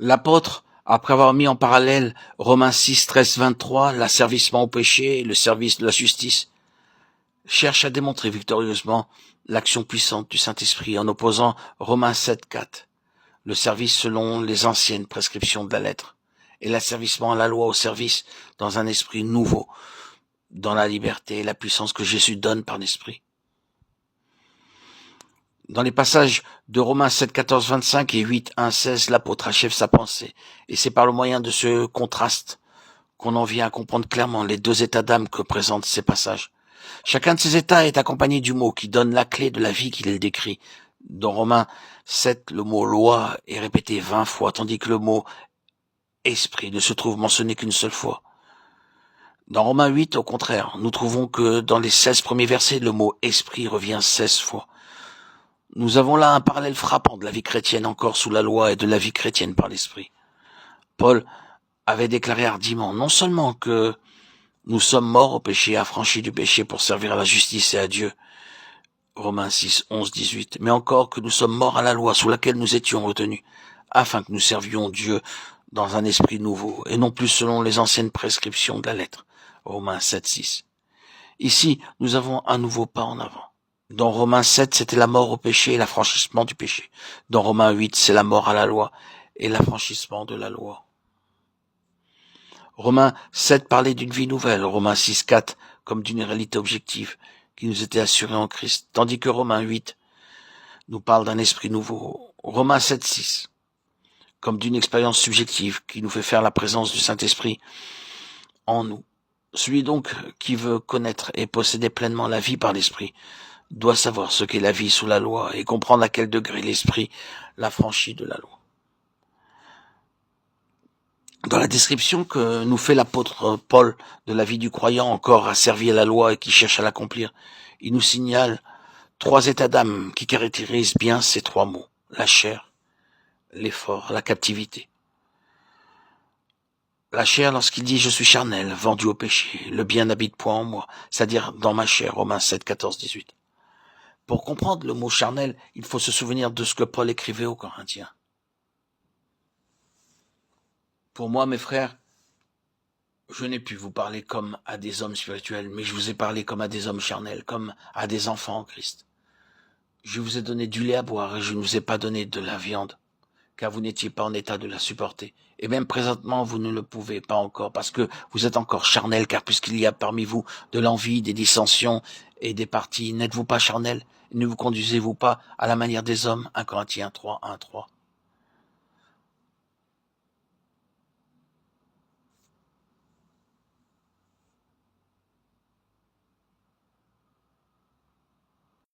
L'apôtre, après avoir mis en parallèle Romains 6, 13, 23, l'asservissement au péché et le service de la justice, cherche à démontrer victorieusement l'action puissante du Saint-Esprit en opposant Romains 7, 4, le service selon les anciennes prescriptions de la lettre, et l'asservissement à la loi au service dans un esprit nouveau, dans la liberté et la puissance que Jésus donne par l'Esprit. Dans les passages de Romains 7, 14, 25 et 8, 1, 16, l'apôtre achève sa pensée, et c'est par le moyen de ce contraste qu'on en vient à comprendre clairement les deux états d'âme que présentent ces passages. Chacun de ces états est accompagné du mot qui donne la clé de la vie qu'il décrit. Dans Romains 7, le mot loi est répété 20 fois, tandis que le mot esprit ne se trouve mentionné qu'une seule fois. Dans Romains 8, au contraire, nous trouvons que dans les 16 premiers versets, le mot esprit revient 16 fois. Nous avons là un parallèle frappant de la vie chrétienne encore sous la loi et de la vie chrétienne par l'esprit. Paul avait déclaré hardiment non seulement que nous sommes morts au péché, affranchis du péché pour servir à la justice et à Dieu, Romains 6, 11, 18, mais encore que nous sommes morts à la loi sous laquelle nous étions retenus, afin que nous servions Dieu dans un esprit nouveau, et non plus selon les anciennes prescriptions de la lettre, Romains 7, 6. Ici, nous avons un nouveau pas en avant. Dans Romains 7, c'était la mort au péché et l'affranchissement du péché. Dans Romains 8, c'est la mort à la loi et l'affranchissement de la loi. Romains 7 parlait d'une vie nouvelle, Romains 6, 4 comme d'une réalité objective qui nous était assurée en Christ, tandis que Romains 8 nous parle d'un esprit nouveau. Romains 7, 6 comme d'une expérience subjective qui nous fait faire la présence du Saint-Esprit en nous. Celui donc qui veut connaître et posséder pleinement la vie par l'Esprit doit savoir ce qu'est la vie sous la loi et comprendre à quel degré l'Esprit l'affranchit de la loi. Dans la description que nous fait l'apôtre Paul de la vie du croyant encore asservi à la loi et qui cherche à l'accomplir, il nous signale 3 états d'âme qui caractérisent bien ces 3 mots. La chair, l'effort, la captivité. La chair lorsqu'il dit « je suis charnel, vendu au péché, le bien n'habite point en moi », c'est-à-dire dans ma chair, Romains 7, 14, 18. Pour comprendre le mot charnel, il faut se souvenir de ce que Paul écrivait aux Corinthiens. Pour moi, mes frères, je n'ai pu vous parler comme à des hommes spirituels, mais je vous ai parlé comme à des hommes charnels, comme à des enfants en Christ. Je vous ai donné du lait à boire et je ne vous ai pas donné de la viande, car vous n'étiez pas en état de la supporter. Et même présentement, vous ne le pouvez pas encore, parce que vous êtes encore charnel, car puisqu'il y a parmi vous de l'envie, des dissensions et des partis, n'êtes-vous pas charnel? Ne vous conduisez-vous pas à la manière des hommes? 1 Corinthiens 3, 1, 3.